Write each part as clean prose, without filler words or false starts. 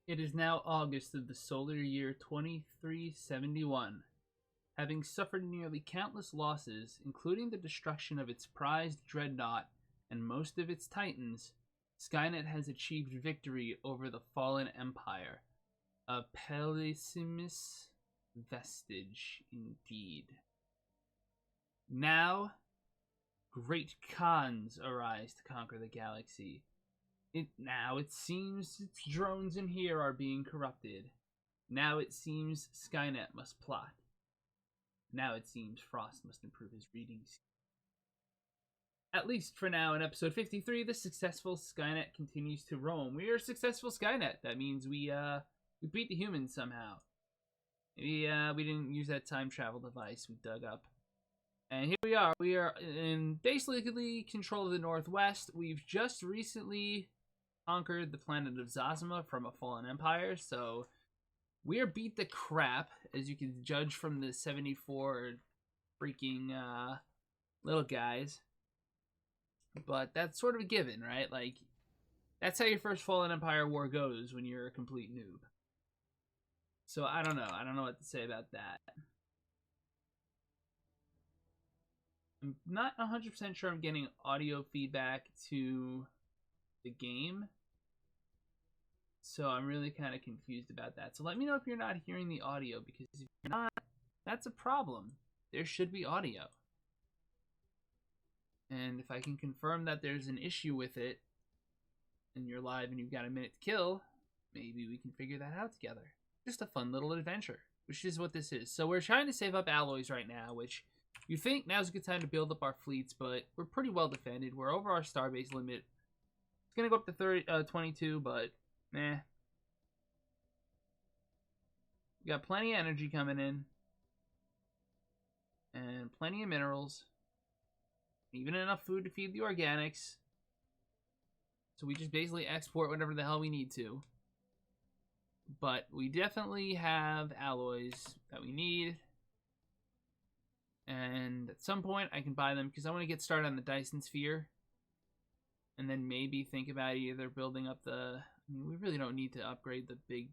It is now August of the solar year 2371. Having suffered nearly countless losses, including the destruction of its prized dreadnought and most of its titans, Skynet has achieved victory over the fallen empire. A pessimist vestige, indeed. Now, great Khans arise to conquer the galaxy. It seems its drones in here are being corrupted. Now it seems Skynet must plot. Now it seems Frost must improve his readings. At least for now, in episode 53, the successful Skynet continues to roam. We are a successful Skynet. That means we beat the humans somehow. Maybe we didn't use that time travel device we dug up. And here we are. We are in basically control of the Northwest. We've just recently conquered the planet of Zazima from a fallen empire, so we are beat the crap, as you can judge from the 74 freaking little guys. But that's sort of a given, right? Like, that's how your first fallen empire war goes when you're a complete noob. So I don't know. I don't know what to say about that. I'm not 100% sure I'm getting audio feedback to the game. So I'm really kind of confused about that. So let me know if you're not hearing the audio, because if you're not, that's a problem. There should be audio. And if I can confirm that there's an issue with it, and you're live and you've got a minute to kill, maybe we can figure that out together. Just a fun little adventure, which is what this is. So we're trying to save up alloys right now, which you think now's a good time to build up our fleets, but we're pretty well defended. We're over our starbase limit. It's going to go up to 22, but nah. We got plenty of energy coming in. And plenty of minerals. Even enough food to feed the organics. So we just basically export whatever the hell we need to. But we definitely have alloys that we need. And at some point I can buy them, because I want to get started on the Dyson Sphere. And then maybe think about either building up the... I mean, we really don't need to upgrade the big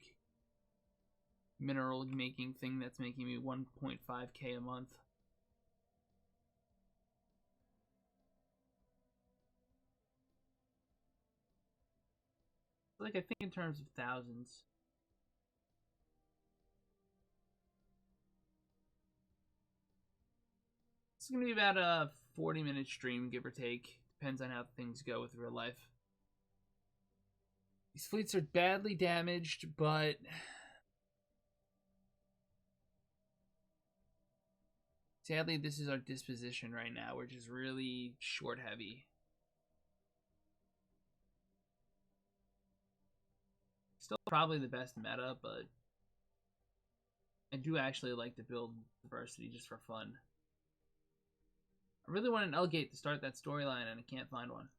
mineral making thing that's making me 1.5k a month. Like, I think in terms of thousands. It's going to be about a 40-minute stream, give or take. Depends on how things go with real life. These fleets are badly damaged, but sadly, this is our disposition right now. We're just really short heavy. Still probably the best meta, but I do actually like to build diversity just for fun. I really want an L-gate to start that storyline, and I can't find one.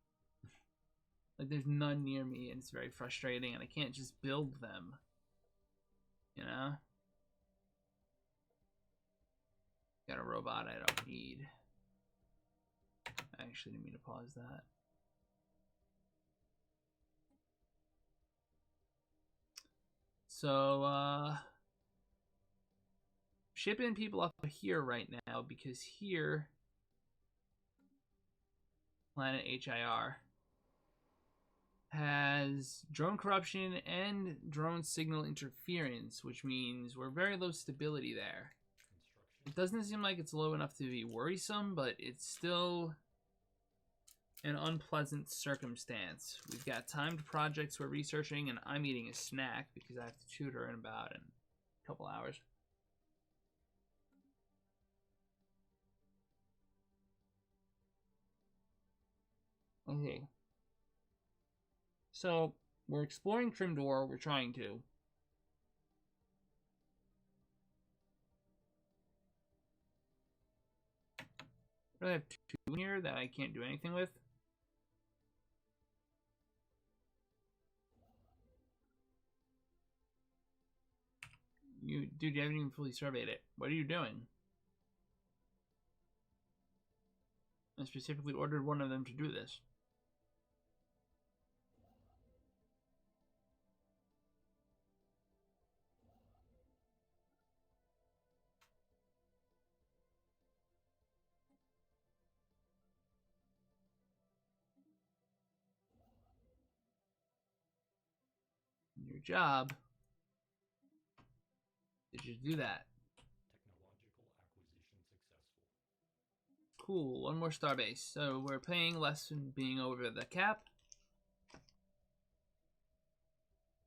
Like, there's none near me, and it's very frustrating, and I can't just build them. You know? Got a robot I don't need. I actually didn't mean to pause that. So, shipping people up here right now, because here, planet HIR has drone corruption and drone signal interference, which means we're very low stability there. It doesn't seem like it's low enough to be worrisome, but it's still an unpleasant circumstance. We've got timed projects we're researching, and I'm eating a snack because I have to tutor in about a couple hours. Okay. So, we're exploring Trimdor, we're trying to. I have two here that I can't do anything with. Dude, you haven't even fully surveyed it. What are you doing? I specifically ordered one of them to do this. your job is just do that. Technological acquisition successful. Cool, one more starbase. So we're paying less than being over the cap.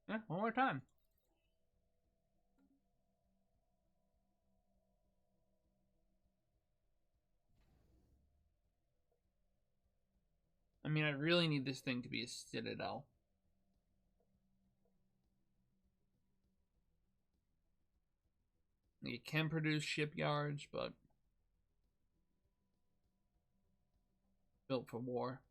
Yeah, one more time. I mean, I really need this thing to be a citadel. It can produce shipyards, but built for war.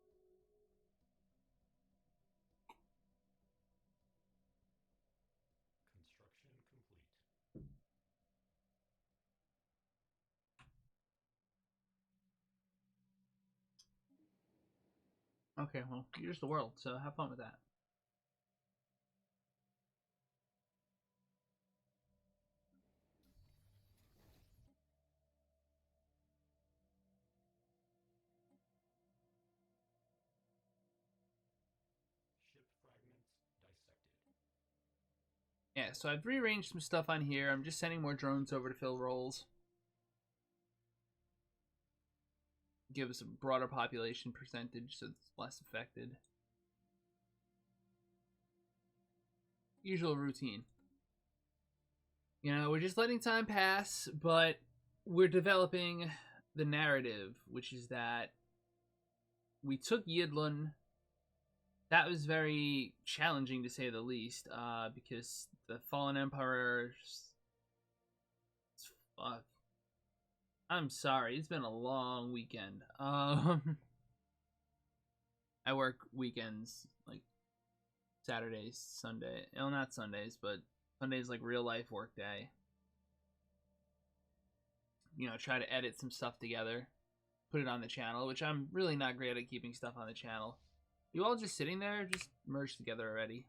Construction complete. Okay, well, here's the world, so have fun with that. Ship fragments dissected. Yeah, so I've rearranged some stuff on here. I'm just sending more drones over to fill roles. Give us a broader population percentage so it's less affected. Usual routine. You know, we're just letting time pass, but we're developing the narrative, which is that we took Yidlin. That was very challenging to say the least, because the Fallen Emperor. Fuck. I'm sorry, it's been a long weekend. I work weekends, like Saturdays, Sunday. Well, not Sundays, but Sunday's like real life work day. You know, try to edit some stuff together, put it on the channel, which I'm really not great at keeping stuff on the channel. You all just sitting there, just merged together already.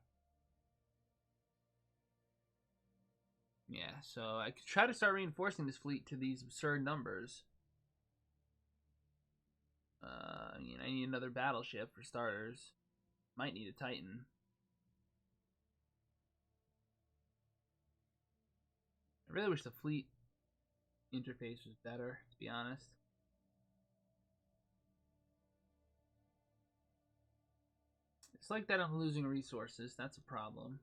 Yeah, so I could try to start reinforcing this fleet to these absurd numbers. I mean, I need another battleship for starters. Might need a Titan. I really wish the fleet interface was better, to be honest. It's like that I'm losing resources. That's a problem.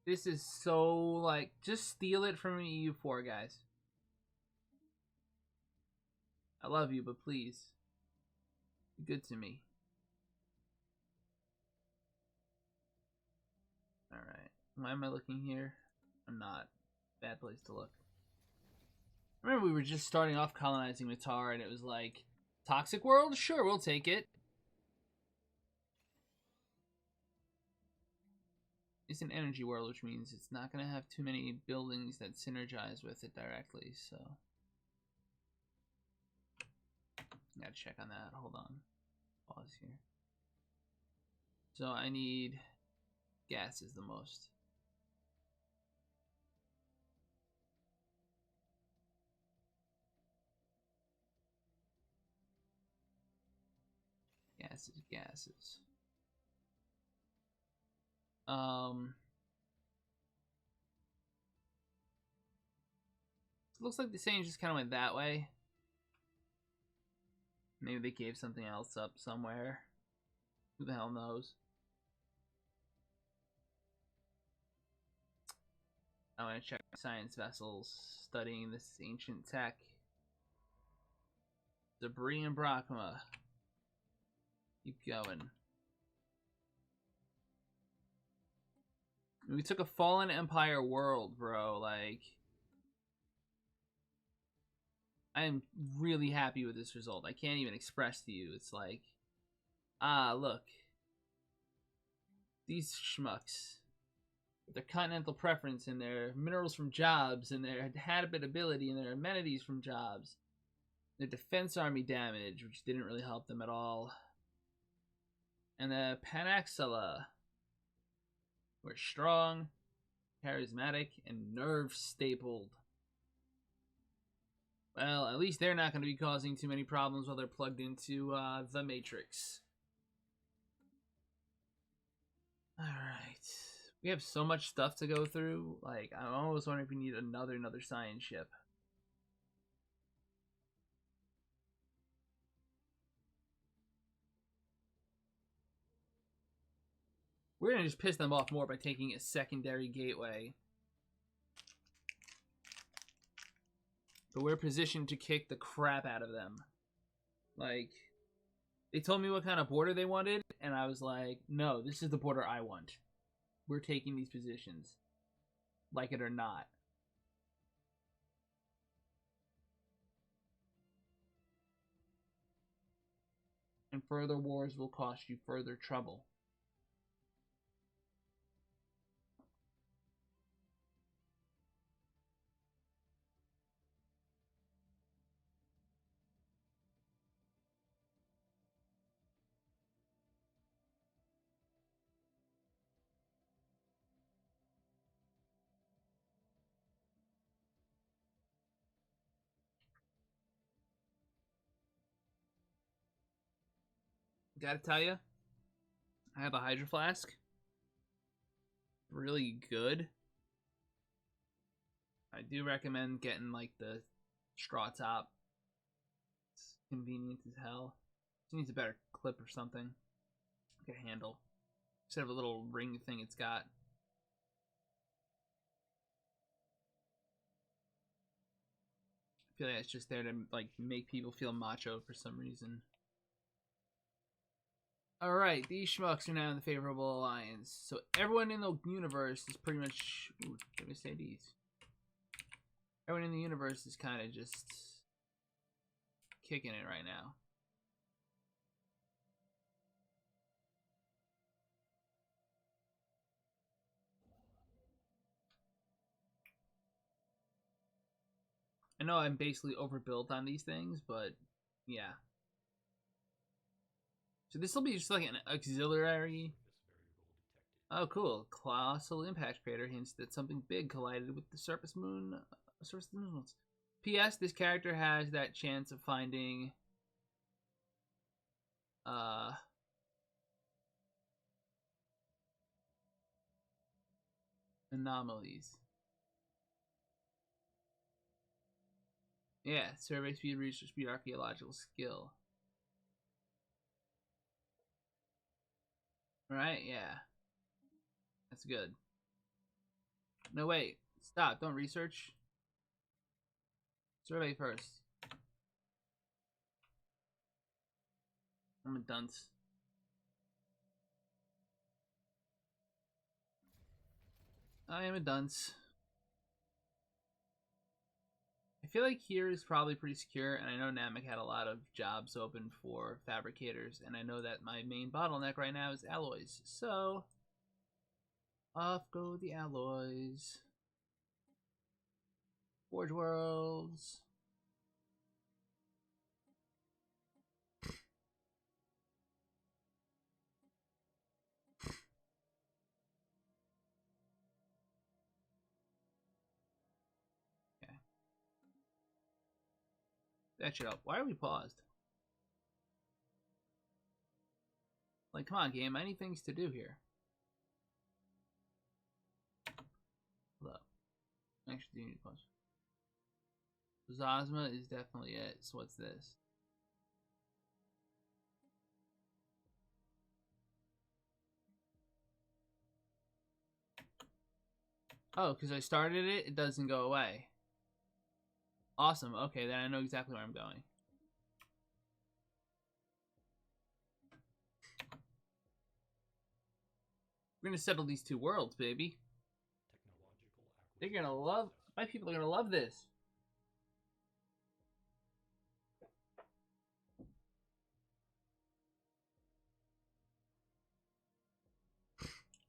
This is so, like, just steal it from EU4, guys. I love you, but please, be good to me. Alright. Why am I looking here? I'm not. Bad place to look. I remember we were just starting off colonizing Matar, and it was like, toxic world? Sure, we'll take it. It's an energy world, which means it's not going to have too many buildings that synergize with it directly, so. Gotta check on that. Hold on. Pause here. So I need gases the most. Gases. Looks like the same just kind of went that way. Maybe they gave something else up somewhere. Who the hell knows? I want to check science vessels studying this ancient tech. Debris and Brachma. Keep going. We took a fallen empire world, bro. Like, I am really happy with this result. I can't even express to you. It's like, look. These schmucks. Their continental preference and their minerals from jobs and their habitability and their amenities from jobs. Their defense army damage, which didn't really help them at all. And the Panaxilla. We're strong, charismatic, and nerve-stapled. Well, at least they're not going to be causing too many problems while they're plugged into the Matrix. Alright. We have so much stuff to go through. Like, I'm almost wondering if we need another science ship. We're going to just piss them off more by taking a secondary gateway. But we're positioned to kick the crap out of them. Like, they told me what kind of border they wanted, and I was like, no, this is the border I want. We're taking these positions. Like it or not. And further wars will cost you further trouble. Gotta tell you, I have a Hydro Flask. Really good. I do recommend getting like the straw top. It's convenient as hell. It needs a better clip or something. Like a handle. Instead of a little ring thing it's got. I feel like it's just there to like make people feel macho for some reason. Alright, these schmucks are now in the favorable alliance. So everyone in the universe is pretty much... Ooh, let me say these. Everyone in the universe is kind of just kicking it right now. I know I'm basically overbuilt on these things, but yeah. So this will be just like an auxiliary. Oh, cool. Colossal impact crater hints that something big collided with the surface moon. Surface of the moon. P.S. This character has that chance of finding anomalies. Yeah, survey speed, research speed, archaeological skill. Right, yeah. That's good. No, wait. Stop. Don't research. Survey first. I'm a dunce. I am a dunce. I feel like here is probably pretty secure, and I know Namek had a lot of jobs open for fabricators, and I know that my main bottleneck right now is alloys. So, off go the alloys. Forge Worlds. Okay. That shit up. Why are we paused? Like, come on, game. I need things to do here. Hello. Actually, do need to pause. Zosma is definitely it. So what's this? Oh, because I started it, it doesn't go away. Awesome. Okay, then I know exactly where I'm going. We're gonna settle these two worlds, baby. They're gonna love. My people are gonna love this.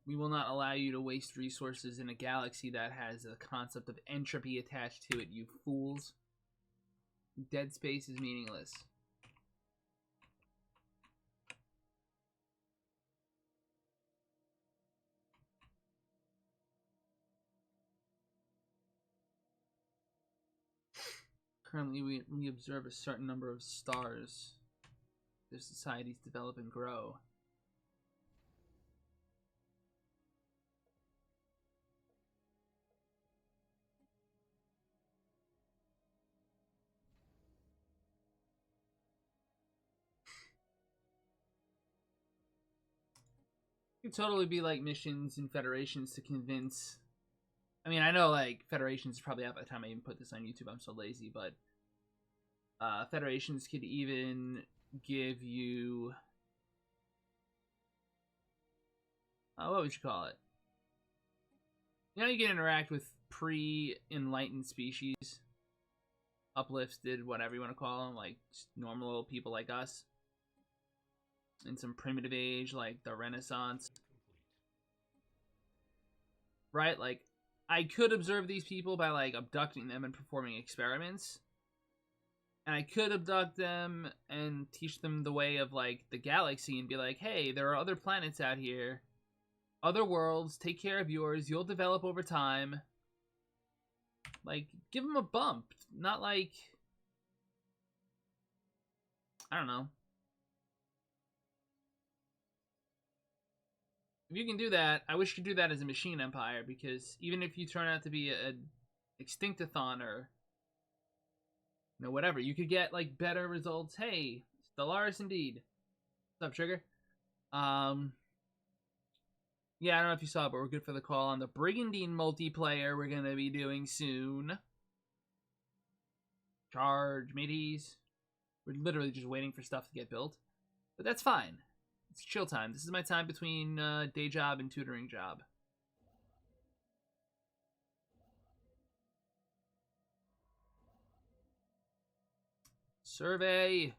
We will not allow you to waste resources in a galaxy that has a concept of entropy attached to it, you fools. Dead space is meaningless. Currently, we observe a certain number of stars. Their societies develop and grow. It could totally be like missions and federations to convince. I mean, I know like federations probably out by the time I even put this on YouTube. I'm so lazy, but federations could even give you what would you call it? You know, you can interact with pre-enlightened species, uplifted, whatever you want to call them, like just normal little people like us, in some primitive age like the Renaissance, right? Like, I could observe these people by like abducting them and performing experiments. And I could abduct them and teach them the way of like the galaxy and be like, hey, there are other planets out here, other worlds, take care of yours, you'll develop over time. Like, give them a bump, not like, I don't know. If you can do that, I wish you could do that as a machine empire, because even if you turn out to be a extinctathon or whatever, you could get like better results. Hey, Stellaris indeed. What's up, Trigger? Yeah, I don't know if you saw it, but we're good for the call on the Brigandine multiplayer we're gonna be doing soon. Charge, mateys. We're literally just waiting for stuff to get built, but that's fine. It's chill time. This is my time between day job and tutoring job. Survey.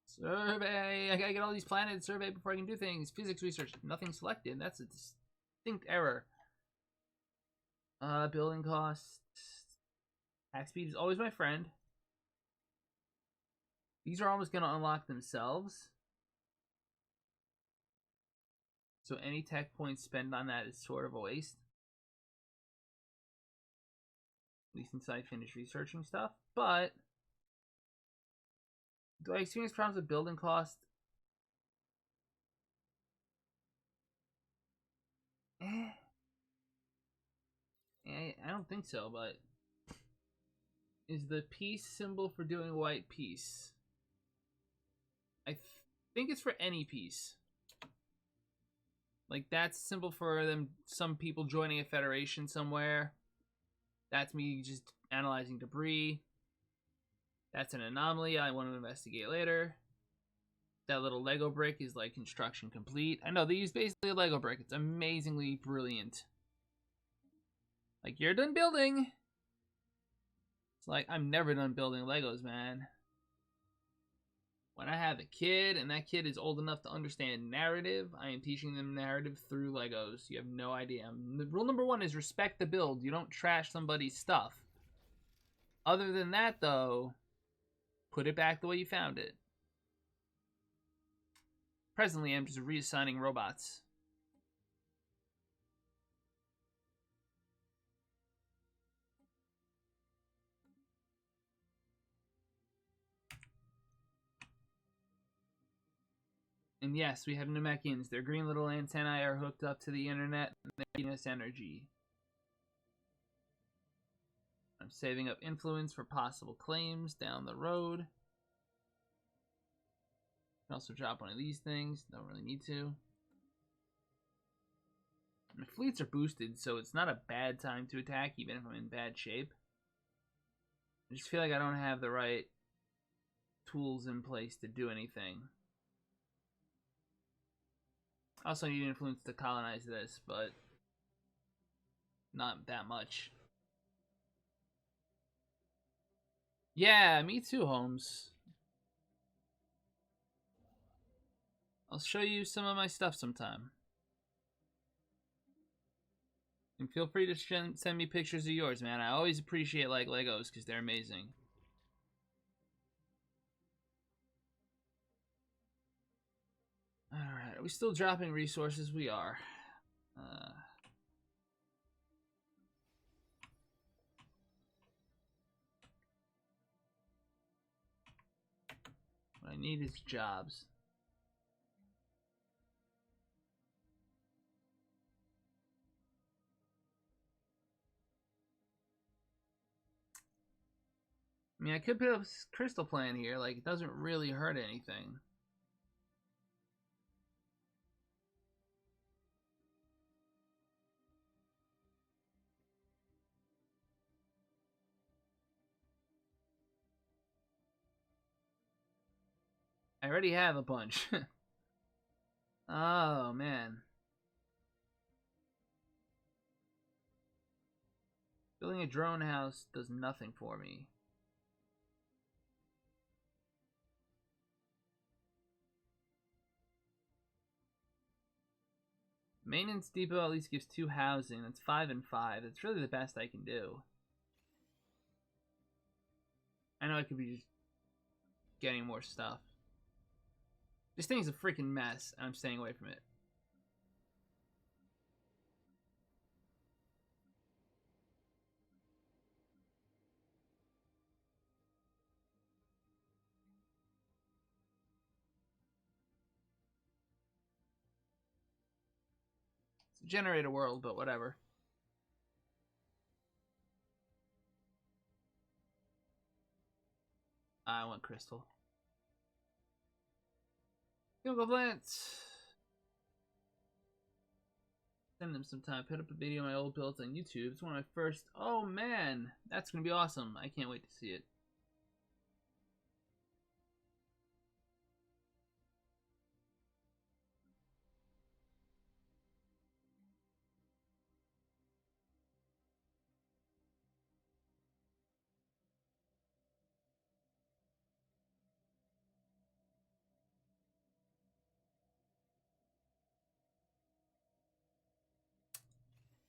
Survey. I gotta get all these planets surveyed before I can do things. Physics research. Nothing selected. That's a distinct error. Building costs. Attack speed is always my friend. These are almost gonna unlock themselves. So any tech points spent on that is sort of a waste. At least until I finish researching stuff. But do I experience problems with building cost? I don't think so, but is the peace symbol for doing white peace? I think it's for any peace. Like, that's symbol for them, some people joining a federation somewhere. That's me just analyzing debris. That's an anomaly I want to investigate later. That little Lego brick is like construction complete. I know, they use basically a Lego brick. It's amazingly brilliant. Like, you're done building. It's like, I'm never done building Legos, man. When I have a kid and that kid is old enough to understand narrative, I am teaching them narrative through Legos. You have no idea. Rule number 1 is respect the build. You don't trash somebody's stuff. Other than that, though, put it back the way you found it. Presently, I'm just reassigning robots. And yes, we have Namekians. Their green little antennae are hooked up to the internet and they're giving us energy. I'm saving up influence for possible claims down the road. Can also drop one of these things. Don't really need to. My fleets are boosted, so it's not a bad time to attack, even if I'm in bad shape. I just feel like I don't have the right tools in place to do anything. I also need influence to colonize this, but not that much. Yeah, me too, Holmes. I'll show you some of my stuff sometime. And feel free to send me pictures of yours, man. I always appreciate like Legos because they're amazing. Alright, are we still dropping resources? We are. need is jobs. I mean, I could put up a crystal plant here. Like, it doesn't really hurt anything. I already have a bunch. Oh, man. Building a drone house does nothing for me. Maintenance depot at least gives 2 housing. That's 5 and 5. That's really the best I can do. I know I could be just getting more stuff. This thing's a freaking mess, and I'm staying away from it. It's a generator world, but whatever. I want crystal. Chemical plants. Send them some time. Put up a video of my old builds on YouTube. It's one of my first. Oh man, that's gonna be awesome. I can't wait to see it.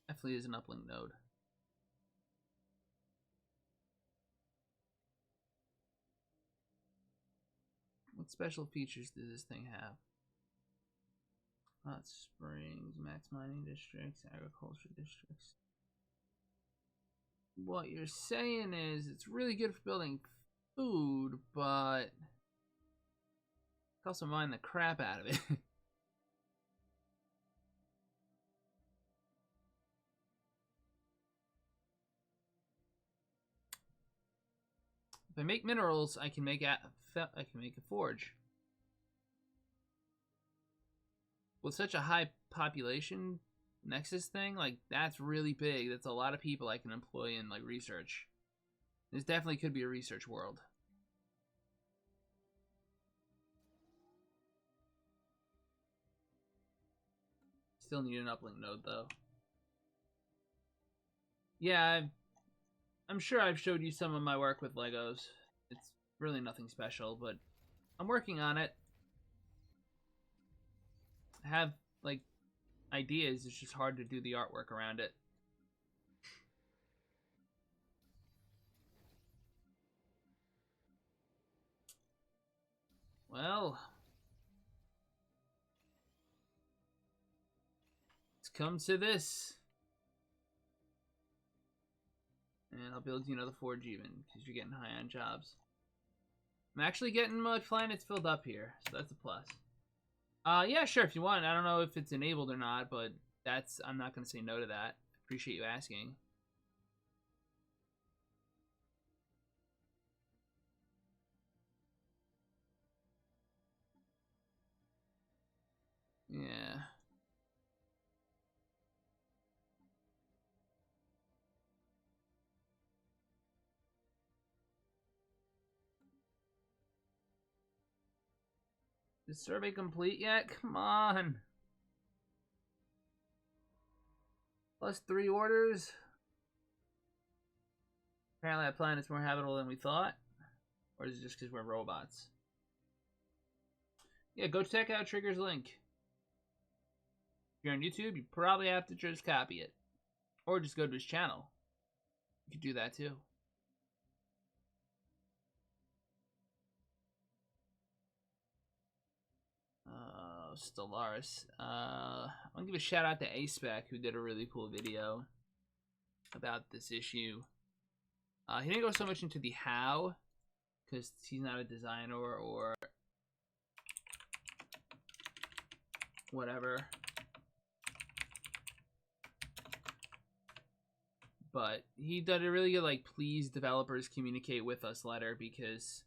Definitely is an uplink node. What special features does this thing have? Hot springs, max mining districts, agriculture districts. What you're saying is it's really good for building food, but also mine the crap out of it. If I make minerals, I can make a forge. With such a high population nexus thing, like that's really big. That's a lot of people I can employ in like research. This definitely could be a research world. Still need an uplink node though. Yeah, I'm sure I've showed you some of my work with Legos. It's really nothing special, but I'm working on it. I have, like, ideas. It's just hard to do the artwork around it. Well, it's come to this. And I'll build you another forge even, because you're getting high on jobs. I'm actually getting my planets filled up here, so that's a plus. Yeah, sure, if you want. I don't know if it's enabled or not, but I'm not going to say no to that. Appreciate you asking. Yeah. Is survey complete yet? Come on. +3 orders. Apparently that planet's more habitable than we thought. Or is it just because we're robots? Yeah, go check out Trigger's link. If you're on YouTube, you probably have to just copy it. Or just go to his channel. You could do that too. Stellaris. I'm gonna give a shout out to A-Spec, who did a really cool video about this issue. He didn't go so much into the how, because he's not a designer or whatever. But he did a really good, like, please developers communicate with us letter, because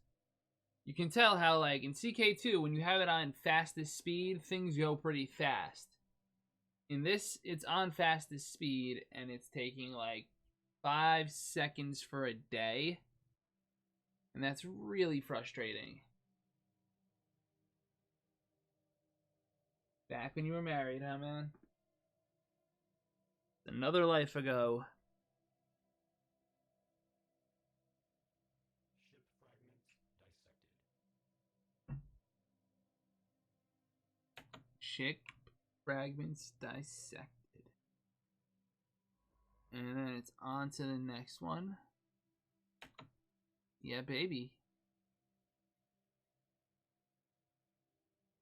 you can tell how, like, in CK2, when you have it on fastest speed, things go pretty fast. In this, it's on fastest speed, and it's taking, like, 5 seconds for a day. And that's really frustrating. Back when you were married, huh, man? Another life ago. Ship fragments Ship fragments dissected. dissected. And then it's on to the next one. Yeah, baby.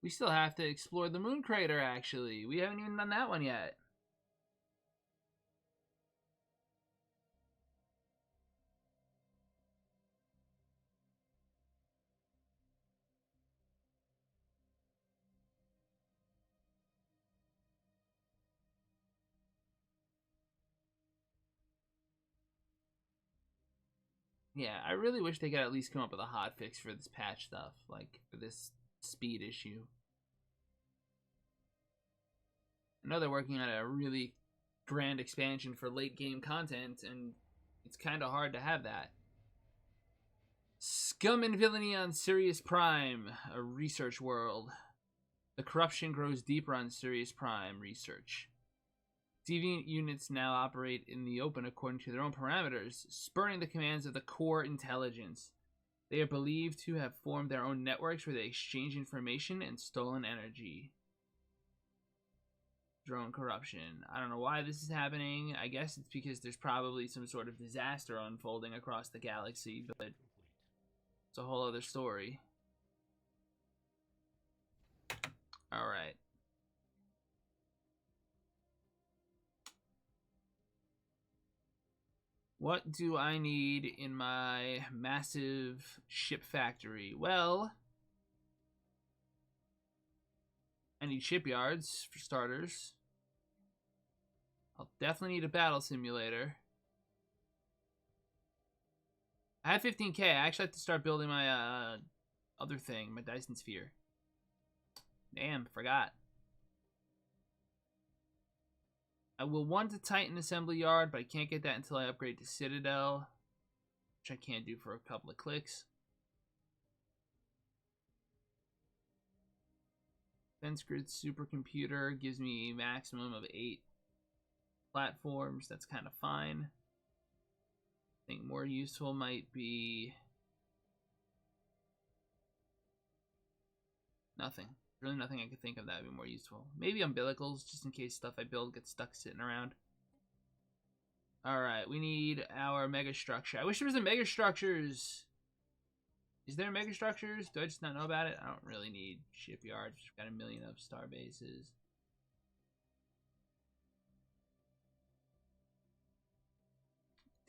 We still have to explore the moon crater, actually. We haven't even done that one yet. Yeah, I really wish they could at least come up with a hot fix for this patch stuff, like for this speed issue. I know they're working on a really grand expansion for late game content, and it's kind of hard to have that. Scum and villainy on Sirius Prime, a research world. The corruption grows deeper on Sirius Prime research. Deviant units now operate in the open according to their own parameters, spurning the commands of the core intelligence. They are believed to have formed their own networks where they exchange information and stolen energy. Drone corruption. I don't know why this is happening. I guess it's because there's probably some sort of disaster unfolding across the galaxy, but it's a whole other story. Alright. What do I need in my massive ship factory? Well, I need shipyards, for starters. I'll definitely need a battle simulator. I have 15k. I actually have to start building my other thing, my Dyson Sphere. Damn, forgot. I will want a Titan assembly yard, but I can't get that until I upgrade to Citadel, which I can't do for a couple of clicks. Fence grid supercomputer gives me a maximum of 8 platforms. That's kind of fine. I think more useful might be nothing. Really nothing I could think of that would be more useful. Maybe umbilicals, just in case stuff I build gets stuck sitting around. Alright, we need our mega structure. I wish there was a mega structures. Is there mega structures? Do I just not know about it? I don't really need shipyards. We've got a million of star bases.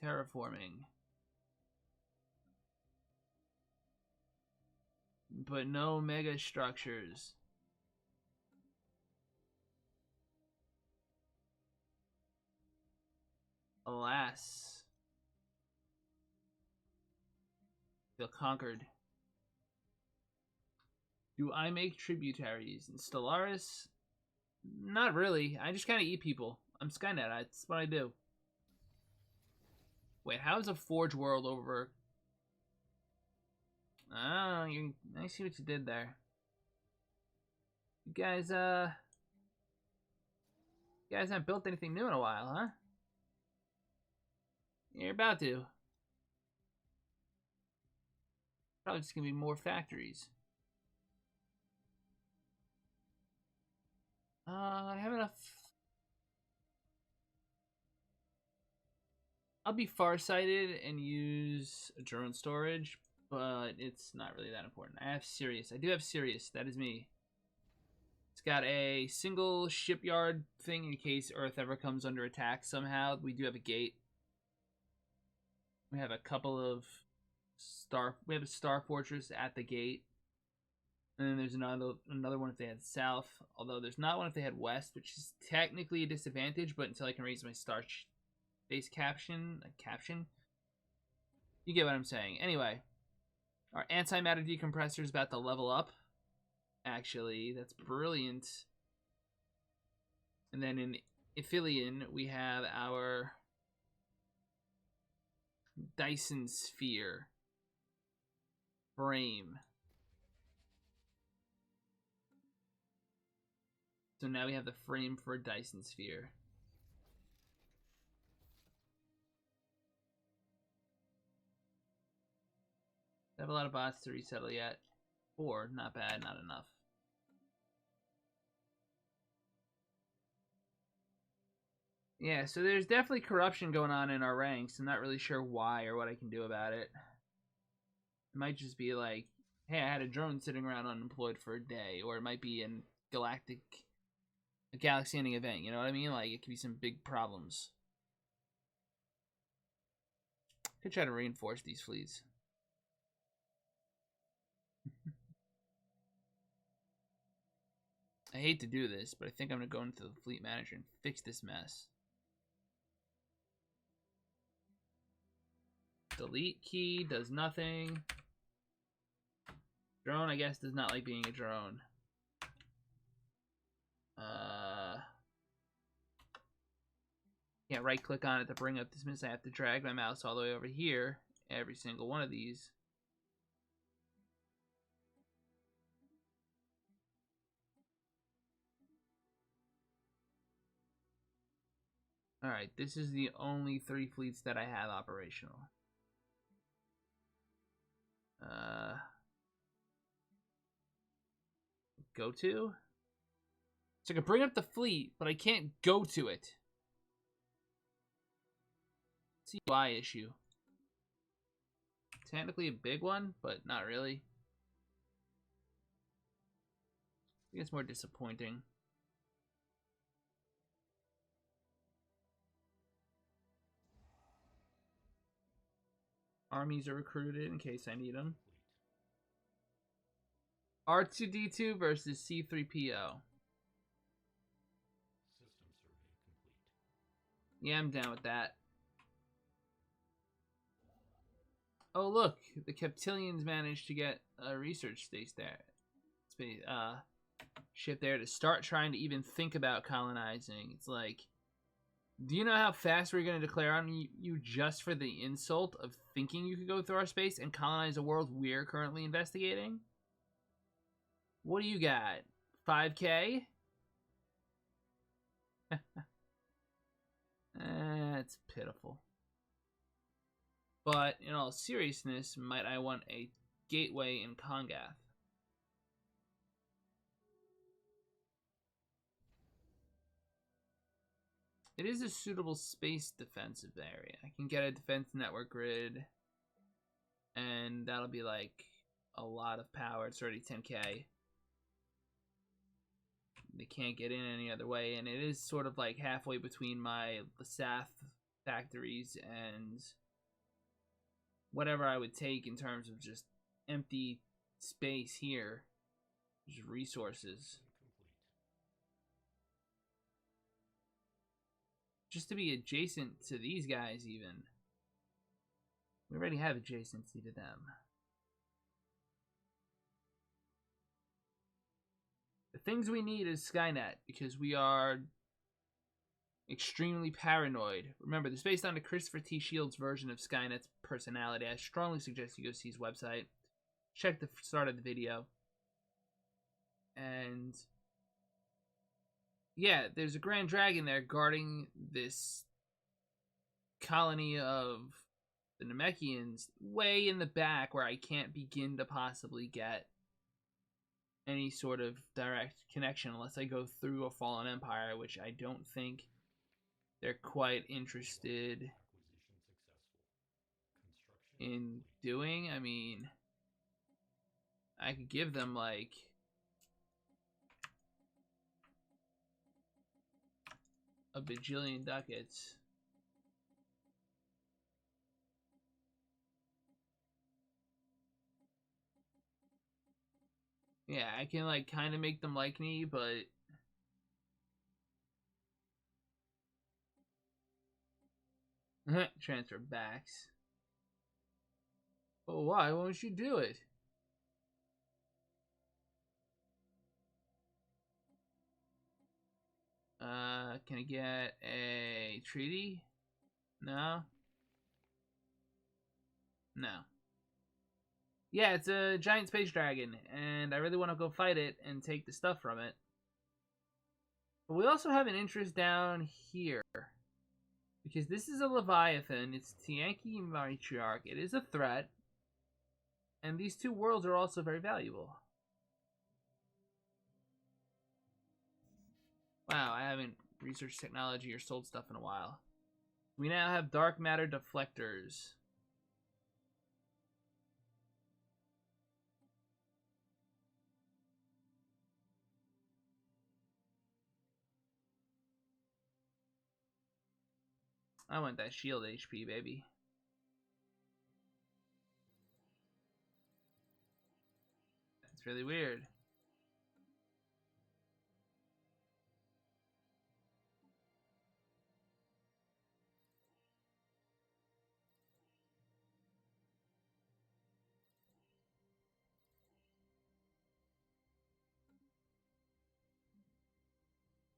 Terraforming. But no mega structures. Alas. Feel conquered. Do I make tributaries? In Stellaris? Not really. I just kind of eat people. I'm Skynet. That's what I do. Wait, how is a Forge world over? Oh, I see what you did there. You guys haven't built anything new in a while, huh? You're about to. Probably just gonna be more factories. I have enough. I'll be farsighted and use a drone storage, but it's not really that important. I have Sirius. I do have Sirius. That is me. It's got a single shipyard thing in case Earth ever comes under attack somehow. We do have a gate. We have a couple of we have a star fortress at the gate. And then there's another one if they had south, although there's not one if they had west, which is technically a disadvantage, but until I can raise my star base caption, you get what I'm saying. Anyway, our antimatter decompressor is about to level up. Actually, that's brilliant. And then in Ithilien, we have our Dyson Sphere frame. So now we have the frame for a Dyson Sphere. I have a lot of bots to resettle yet. 4, not bad, not enough. Yeah, so there's definitely corruption going on in our ranks. I'm not really sure why or what I can do about it. It might just be like, hey, I had a drone sitting around unemployed for a day. Or it might be a galaxy-ending event, you know what I mean? Like, it could be some big problems. Could try to reinforce these fleets. I hate to do this, but I think I'm going to go into the fleet manager and fix this mess. Delete key does nothing. Drone, I guess, does not like being a drone. Can't right click on it to bring up this mess. I have to drag my mouse all the way over here. Every single one of these. Alright, this is the only 3 fleets that I have operational. Go to? So I can bring up the fleet, but I can't go to it. It's a UI issue. Technically a big one, but not really. I think it's more disappointing. Armies are recruited in case I need them. R2D2 versus C3PO. Yeah, I'm down with that. Oh, look. The Captillions managed to get a research space there. Ship there to start trying to even think about colonizing. It's like, do you know how fast we're going to declare on you just for the insult of thinking you could go through our space and colonize a world we're currently investigating? What do you got? 5K? That's pitiful. But in all seriousness, might I want a gateway in Kongath? It is a suitable space defensive area. I can get a defense network grid, and that'll be like a lot of power. It's already 10K. They can't get in any other way, and it is sort of like halfway between my Lasath factories and whatever I would take in terms of just empty space here. Just resources. Just to be adjacent to these guys even. We already have adjacency to them. The things we need is Skynet, because we are extremely paranoid. Remember, this is based on a Christopher T. Shields version of Skynet's personality. I strongly suggest you go see his website. Check the start of the video. And yeah, there's a Grand Dragon there guarding this colony of the Namekians way in the back where I can't begin to possibly get any sort of direct connection unless I go through a fallen empire, which I don't think they're quite interested in doing. I mean, I could give them like a bajillion ducats. Yeah, I can like kind of make them like me, but transfer backs. But why won't you do it? Can I get a treaty? No. No. Yeah, it's a giant space dragon, and I really want to go fight it and take the stuff from it. But we also have an interest down here. Because this is a Leviathan, it's Tianki Matriarch, it is a threat. And these two worlds are also very valuable. Wow, I haven't researched technology or sold stuff in a while. We now have dark matter deflectors. I want that shield HP, baby. That's really weird.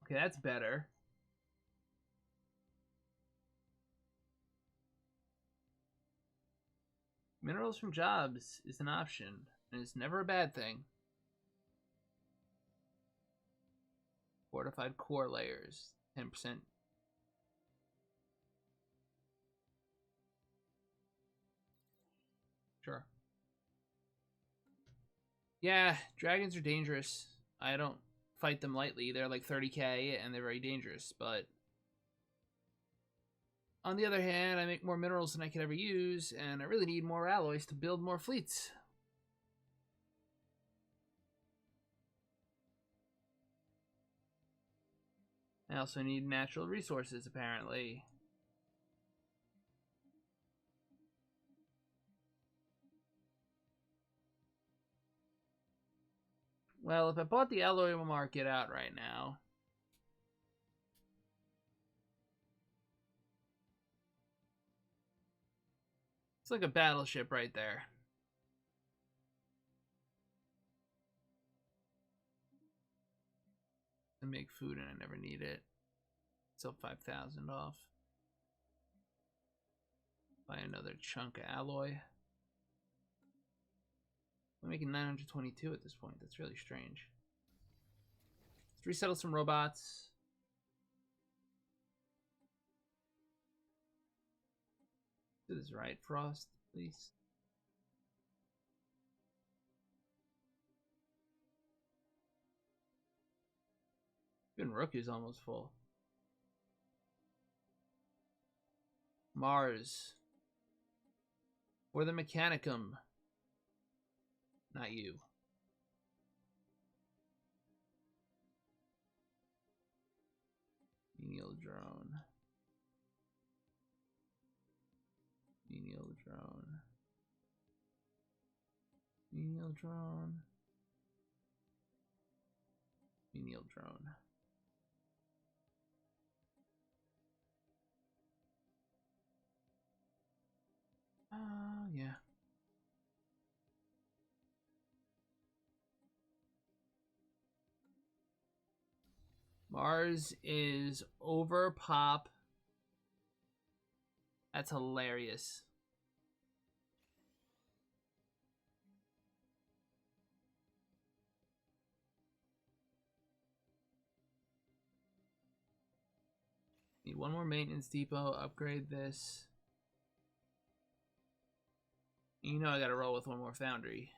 Okay, that's better. Minerals from jobs is an option, and it's never a bad thing. Fortified core layers, 10%. Sure. Yeah, dragons are dangerous. I don't fight them lightly. They're like 30k and they're very dangerous, but on the other hand, I make more minerals than I could ever use, and I really need more alloys to build more fleets. I also need natural resources, apparently. Well, if I bought the alloy market out right now, it's like a battleship right there. I make food and I never need it. Sell 5,000 off. Buy another chunk of alloy. I'm making 922 at this point. That's really strange. Let's resettle some robots. Do this right, Frost, please. Even Rook is almost full. Mars. Or the Mechanicum. Not you. Menial drone. Menial drone. Menial drone. Menial drone. Yeah. Mars is over pop. That's hilarious. Need one more maintenance depot. Upgrade this. You know I gotta roll with one more foundry.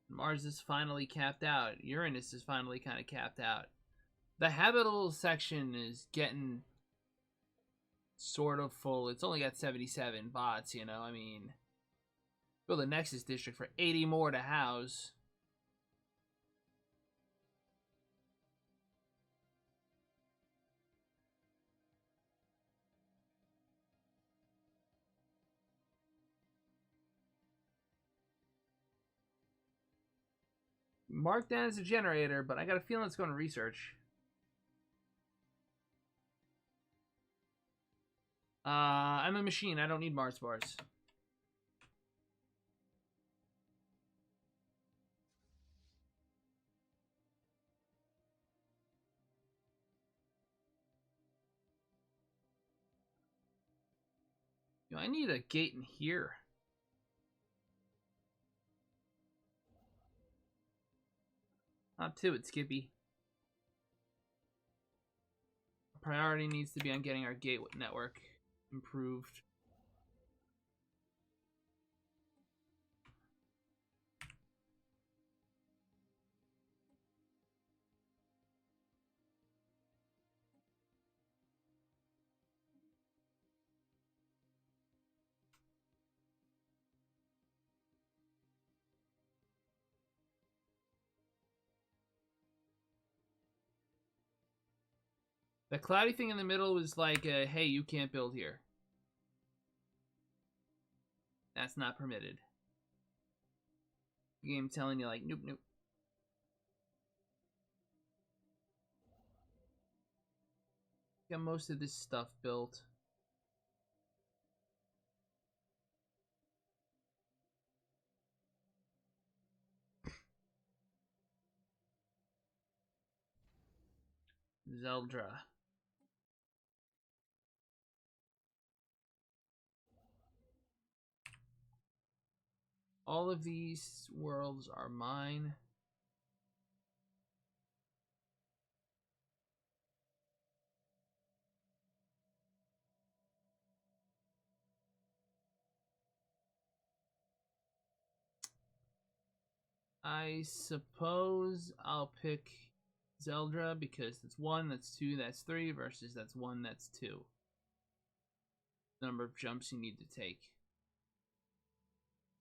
Mars is finally capped out. Uranus is finally kind of capped out. The habitable section is getting sort of full. It's only got 77 bots, you know. I mean, build a Nexus district for 80 more to house. Marked down as a generator, but I got a feeling it's going to research. I'm a machine. I don't need Mars bars. Yo, I need a gate in here. Up to it, Skippy. Priority needs to be on getting our gate network improved. The cloudy thing in the middle was like, hey, you can't build here. That's not permitted. The game telling you like, nope, nope. Got most of this stuff built. Zeldra. All of these worlds are mine. I suppose I'll pick Zeldra because that's 1, that's 2, that's 3 versus that's 1, that's 2. Number of jumps you need to take.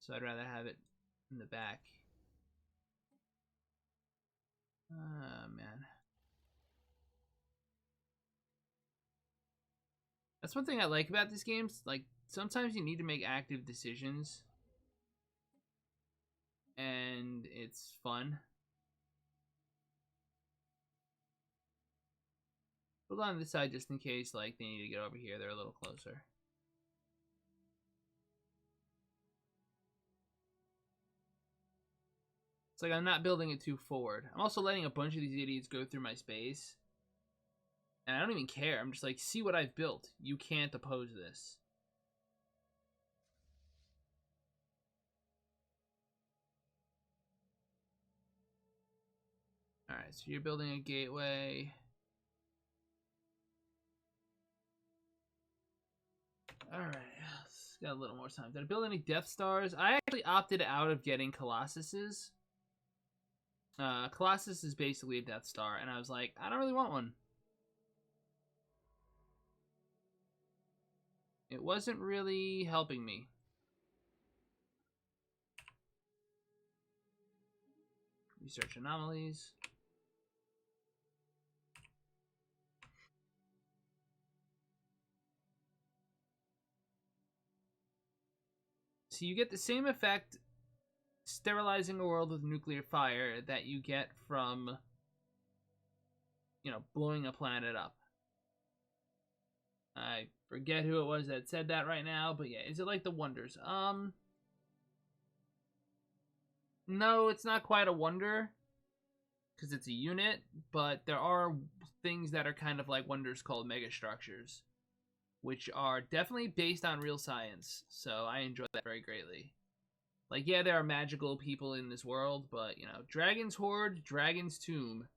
So I'd rather have it in the back. Man. That's one thing I like about this game. Like, sometimes you need to make active decisions. And it's fun. Hold on this side just in case, like, they need to get over here. They're a little closer. It's like I'm not building it too forward. I'm also letting a bunch of these idiots go through my space. And I don't even care. I'm just like, see what I've built. You can't oppose this. Alright, so you're building a gateway. Alright, got a little more time. Did I build any Death Stars? I actually opted out of getting Colossuses. Colossus is basically a Death Star, and I was like, I don't really want one. It wasn't really helping me. Research anomalies. So you get the same effect sterilizing a world with nuclear fire that you get from, you know, blowing a planet up. I forget who it was that said that right now, but yeah, is it like the Wonders? No, it's not quite a wonder because it's a unit, but there are things that are kind of like wonders called megastructures, which are definitely based on real science, so I enjoy that very greatly. Like, yeah, there are magical people in this world, but, you know, Dragon's Hoard, Dragon's Tomb.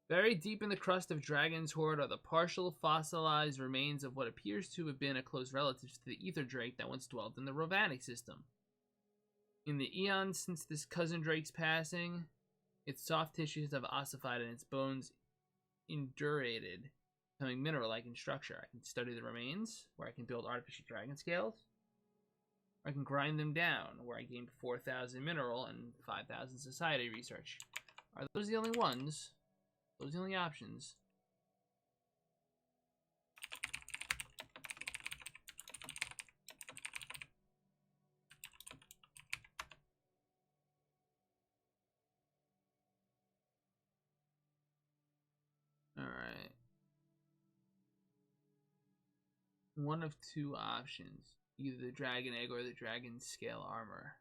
Buried deep in the crust of Dragon's Hoard are the partial fossilized remains of what appears to have been a close relative to the ether drake that once dwelled in the Rovanic system. In the eons since this cousin drake's passing, its soft tissues have ossified and its bones indurated, becoming mineral-like in structure. I can study the remains, where I can build artificial dragon scales. Or I can grind them down, where I gained 4,000 mineral and 5,000 society research. Are those the only ones? Those are the only options. one of two options. Either the dragon egg or the dragon scale armor.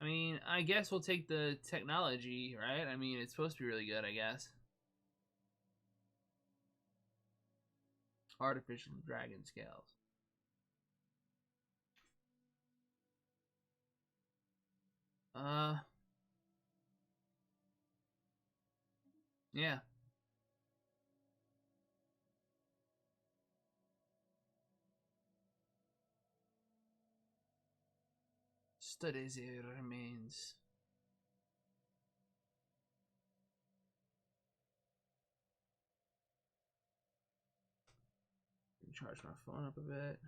I mean, I guess we'll take the technology, right? I mean, it's supposed to be really good, I guess. Artificial dragon scales. Yeah. Studies the remains. Charge my phone up a bit.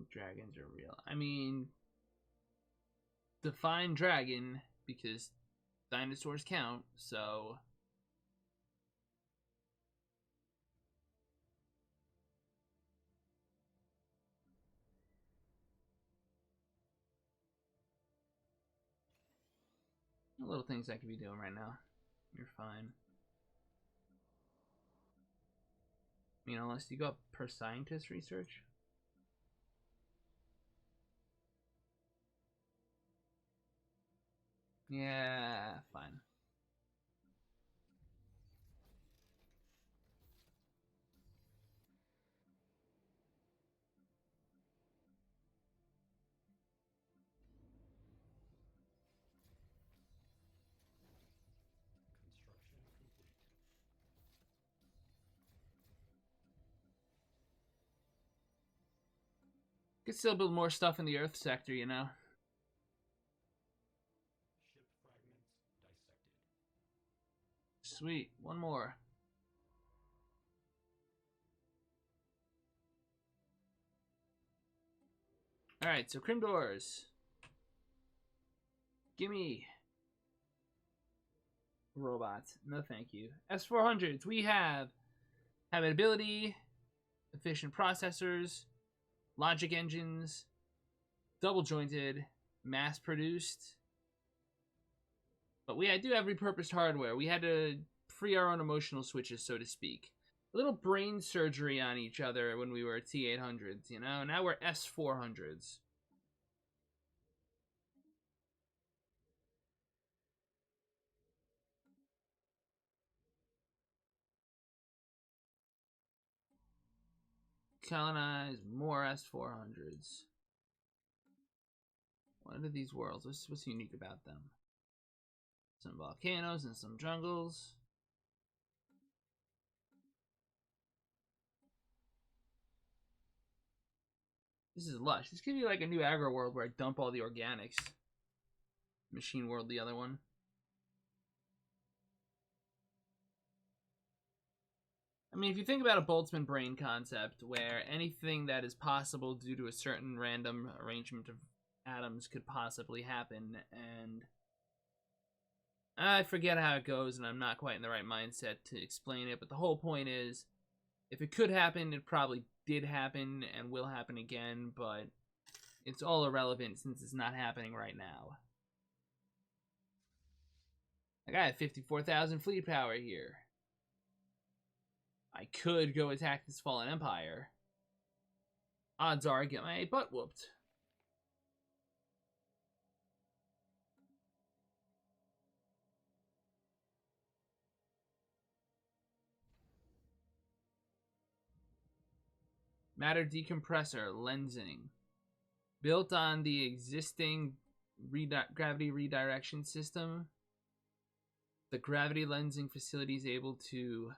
Construction complete. Dragons are real. I mean, define dragon because dinosaurs count, so. Little things I could be doing right now. You're fine. I mean, unless you go up per scientist research. Yeah, fine. Construction complete. Could still build more stuff in the Earth sector, you know. Ship fragments dissected. Sweet, one more. Alright, so Crim Doors. Gimme. Robots. No thank you. S400s. We have habitability, efficient processors, logic engines, double jointed, mass produced. But we do have repurposed hardware. We had to free our own emotional switches, so to speak. A little brain surgery on each other when we were T800s, you know? Now we're S400s. Colonize more S400s. What are these worlds? What's unique about them? Some volcanoes and some jungles. This is lush. This could be like a new agro world where I dump all the organics. Machine world, the other one. I mean, if you think about a Boltzmann brain concept where anything that is possible due to a certain random arrangement of atoms could possibly happen, and I forget how it goes, and I'm not quite in the right mindset to explain it, but the whole point is, if it could happen, it probably did happen and will happen again, but it's all irrelevant since it's not happening right now. Like, I have 54,000 fleet power here. I could go attack this fallen empire. Odds are I get my butt whooped. Matter decompressor lensing. Built on the existing gravity redirection system, the gravity lensing facility is able to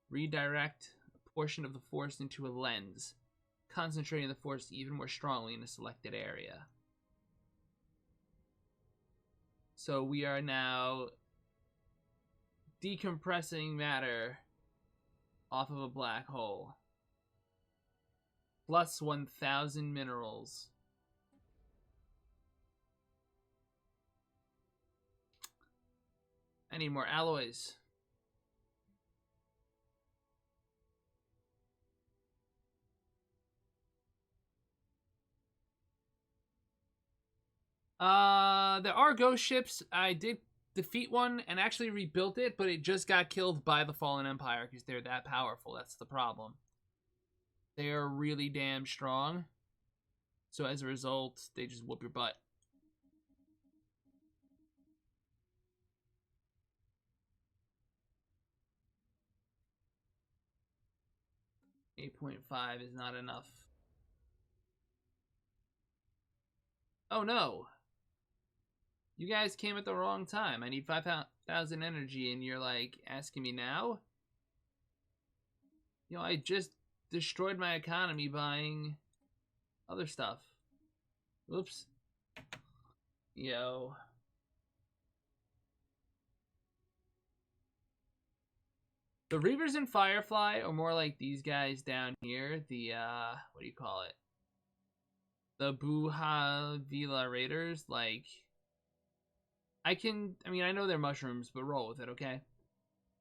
redirect a portion of the force into a lens, concentrating the force even more strongly in a selected area. So we are now decompressing matter off of a black hole. Plus 1,000 minerals. I need more alloys. There are ghost ships. I did defeat one and actually rebuilt it, but it just got killed by the Fallen Empire because they're that powerful. That's the problem. They are really damn strong. So as a result, they just whoop your butt. $8.5 is not enough. Oh no. You guys came at the wrong time. I need 5,000 energy and you're like asking me now? You know, I just destroyed my economy buying other stuff. Oops. Yo. The Reavers and Firefly are more like these guys down here. The, what do you call it? The Buhavila Raiders. Like, I mean, I know they're mushrooms, but roll with it, okay? I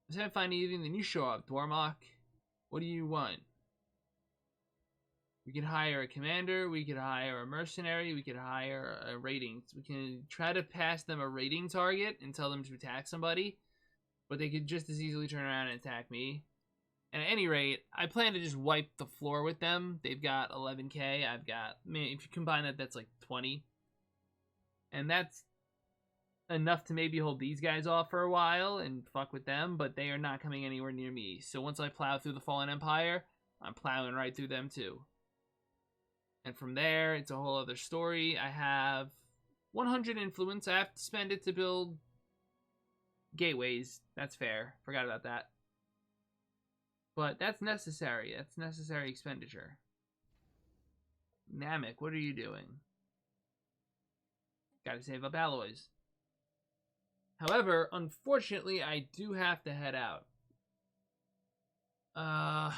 was trying to find anything, then you show up, Dwarmok. What do you want? We could hire a commander, we could hire a mercenary, we could hire a rating. We can try to pass them a rating target and tell them to attack somebody, but they could just as easily turn around and attack me. And at any rate, I plan to just wipe the floor with them. They've got 11k, I've got, I mean, if you combine that, that's like 20. And that's enough to maybe hold these guys off for a while and fuck with them, but they are not coming anywhere near me. So once I plow through the Fallen Empire, I'm plowing right through them too. And from there, it's a whole other story. I have 100 influence. I have to spend it to build gateways. That's fair. Forgot about that. But that's necessary. That's necessary expenditure. Namek, what are you doing? Gotta save up alloys. However, unfortunately, I do have to head out. I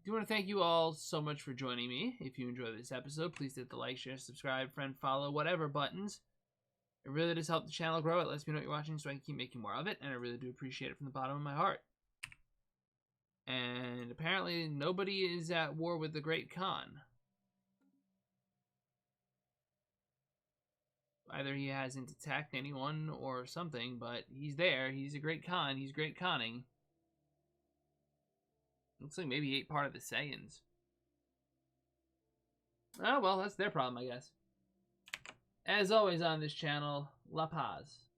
do want to thank you all so much for joining me. If you enjoyed this episode, please hit the like, share, subscribe, friend, follow, whatever buttons. It really does help the channel grow. It lets me know what you're watching so I can keep making more of it, and I really do appreciate it from the bottom of my heart. And apparently nobody is at war with the Great Khan. Either he hasn't attacked anyone or something, but he's there. He's a Great Khan. He's Great Khanning. Looks like maybe he ate part of the Saiyans. Oh, well, that's their problem, I guess. As always on this channel, La Paz.